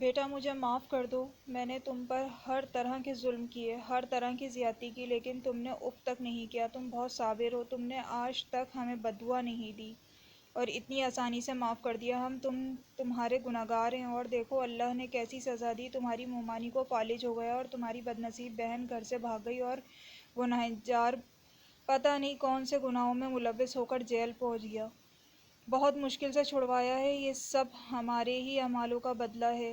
بیٹا مجھے معاف کر دو، میں نے تم پر ہر طرح کے ظلم کیے، ہر طرح کی زیادتی کی، لیکن تم نے اف تک نہیں کیا۔ تم بہت صابر ہو، تم نے آج تک ہمیں بددعا نہیں دی اور اتنی آسانی سے معاف کر دیا۔ ہم تمہارے گناہگار ہیں، اور دیکھو اللہ نے کیسی سزا دی۔ تمہاری مومانی کو فالج ہو گیا اور تمہاری بدنصیب بہن گھر سے بھاگ گئی، اور وہ ناہنجار پتہ نہیں کون سے گناہوں میں ملوث ہو کر جیل پہنچ گیا۔ بہت مشکل سے چھڑوایا ہے، یہ سب ہمارے ہی اعمالوں کا بدلہ ہے۔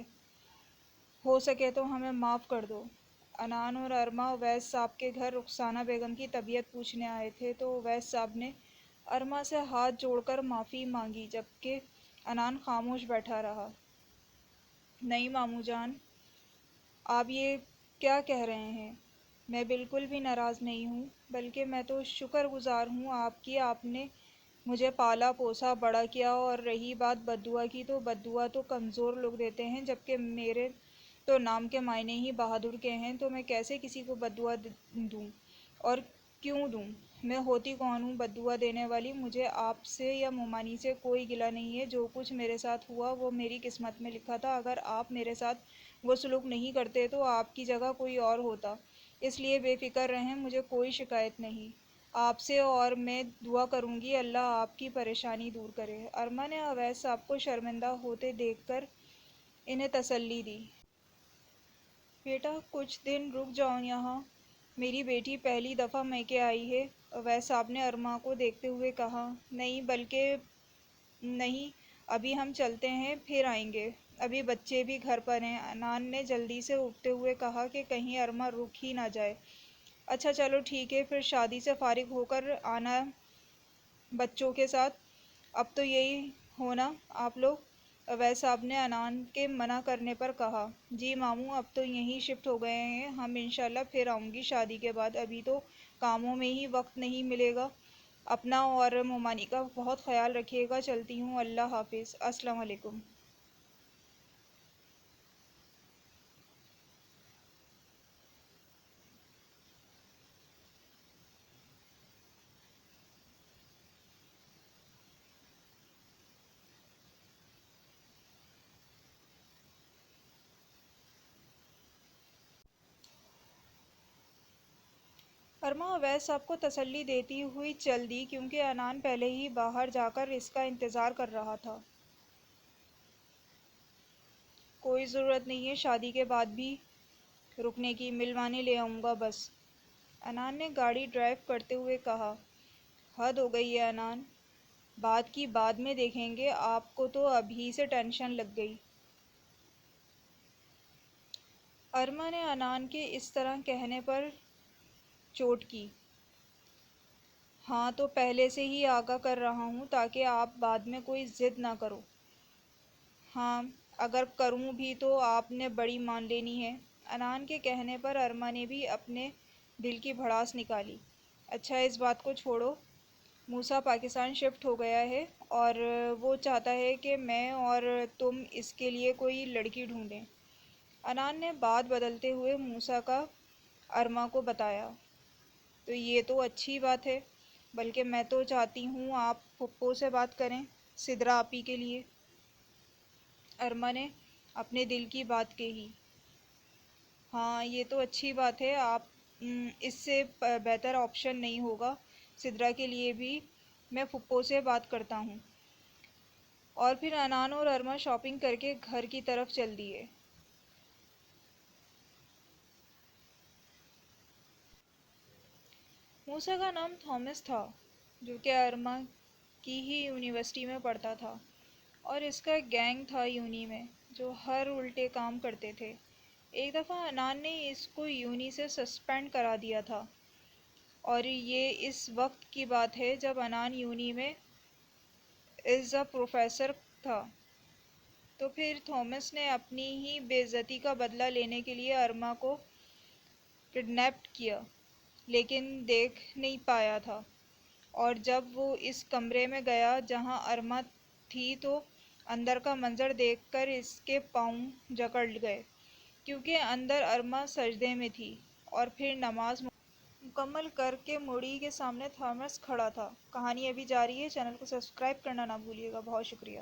ہو سکے تو ہمیں معاف کر دو۔ انان اور ارما اویس صاحب کے گھر رخسانہ بیگم کی طبیعت پوچھنے آئے تھے، تو اویس صاحب نے ارما سے ہاتھ جوڑ کر معافی مانگی، جبکہ انان خاموش بیٹھا رہا۔ نہیں ماموں جان، آپ یہ کیا کہہ رہے ہیں؟ میں بالکل بھی ناراض نہیں ہوں، بلکہ میں تو شکر گزار ہوں آپ کی، آپ نے مجھے پالا پوسا بڑا کیا۔ اور رہی بات بددعا کی، تو بددعا تو کمزور لوگ دیتے ہیں، جبکہ میرے تو نام کے معنی ہی بہادر کے ہیں، تو میں کیسے کسی کو بددعا دوں اور کیوں دوں؟ میں ہوتی کون ہوں بددعا دینے والی؟ مجھے آپ سے یا مومانی سے کوئی گلہ نہیں ہے، جو کچھ میرے ساتھ ہوا وہ میری قسمت میں لکھا تھا۔ اگر آپ میرے ساتھ وہ سلوک نہیں کرتے تو آپ کی جگہ کوئی اور ہوتا، اس لیے بے فکر رہیں، مجھے کوئی شکایت نہیں آپ سے، اور میں دعا کروں گی اللہ آپ کی پریشانی دور کرے۔ ارما نے اویس صاحب کو شرمندہ ہوتے دیکھ کر انہیں تسلی دی۔ بیٹا کچھ دن رک جاؤ یہاں، میری بیٹی پہلی دفعہ میکے آئی ہے۔ اویس صاحب نے ارما کو دیکھتے ہوئے کہا۔ نہیں، بلکہ نہیں، ابھی ہم چلتے ہیں، پھر آئیں گے، ابھی بچے بھی گھر پر ہیں۔ انان نے جلدی سے اٹھتے ہوئے کہا کہ کہیں ارما رک ہی نہ جائے۔ اچھا چلو ٹھیک ہے، پھر شادی سے فارغ ہو کر آنا بچوں کے ساتھ۔ اب تو یہی ہونا آپ لوگ؟ اویس صاحب نے انان کے منع کرنے پر کہا۔ جی ماموں، اب تو یہیں شفٹ ہو گئے ہیں ہم، انشاءاللہ پھر آؤں گی شادی کے بعد، ابھی تو کاموں میں ہی وقت نہیں ملے گا۔ اپنا اور مومانی کا بہت خیال رکھیے گا، چلتی ہوں، اللہ حافظ، السلام علیکم۔ ارما اویس صاحب کو تسلی دیتی ہوئی چل دی، کیونکہ انان پہلے ہی باہر جا کر اس کا انتظار کر رہا تھا۔ کوئی ضرورت نہیں ہے شادی کے بعد بھی رکنے کی، ملوانے لے آؤں گا بس، انان نے گاڑی ڈرائیو کرتے ہوئے کہا۔ حد ہو گئی ہے انان، بعد کی بعد میں دیکھیں گے، آپ کو تو ابھی سے ٹینشن لگ گئی۔ ارما نے انان کے اس طرح کہنے پر چوٹ کی۔ ہاں تو پہلے سے ہی آگاہ کر رہا ہوں تاکہ آپ بعد میں کوئی ضد نہ کرو۔ ہاں، اگر کروں بھی تو آپ نے بڑی مان لینی ہے۔ انان کے کہنے پر ارما نے بھی اپنے دل کی بھڑاس نکالی۔ اچھا اس بات کو چھوڑو، موسیٰ پاکستان شفٹ ہو گیا ہے اور وہ چاہتا ہے کہ میں اور تم اس کے لیے کوئی لڑکی ڈھونڈیں۔ انان نے بات بدلتے ہوئے موسیٰ کا ارما کو بتایا۔ تو یہ تو اچھی بات ہے، بلکہ میں تو چاہتی ہوں آپ پھپھو سے بات کریں سدرا آپی کے لیے۔ ارما نے اپنے دل کی بات کہی۔ ہاں یہ تو اچھی بات ہے، آپ اس سے بہتر آپشن نہیں ہوگا سدرا کے لیے بھی، میں پھپھو سے بات کرتا ہوں۔ اور پھر انان اور ارما شاپنگ کر کے گھر کی طرف چل دیے۔ موسیٰ کا نام تھامس تھا، جو کہ ارما کی ہی یونیورسٹی میں پڑھتا تھا، اور اس کا ایک گینگ تھا یونی میں جو ہر الٹے کام کرتے تھے۔ ایک دفعہ انان نے اس کو یونی سے سسپینڈ کرا دیا تھا، اور یہ اس وقت کی بات ہے جب انان یونی میں ایز اے پروفیسر تھا۔ تو پھر تھامس نے اپنی ہی بے عزتی کا بدلہ لینے کے لیے ارما کو کڈنیپ کیا، لیکن دیکھ نہیں پایا تھا، اور جب وہ اس کمرے میں گیا جہاں ارما تھی تو اندر کا منظر دیکھ کر اس کے پاؤں جکڑ گئے، کیونکہ اندر ارما سجدے میں تھی، اور پھر نماز مکمل کر کے موڑی کے سامنے تھامس کھڑا تھا۔ کہانی ابھی جاری ہے، چینل کو سبسکرائب کرنا نہ بھولیے گا۔ بہت شکریہ۔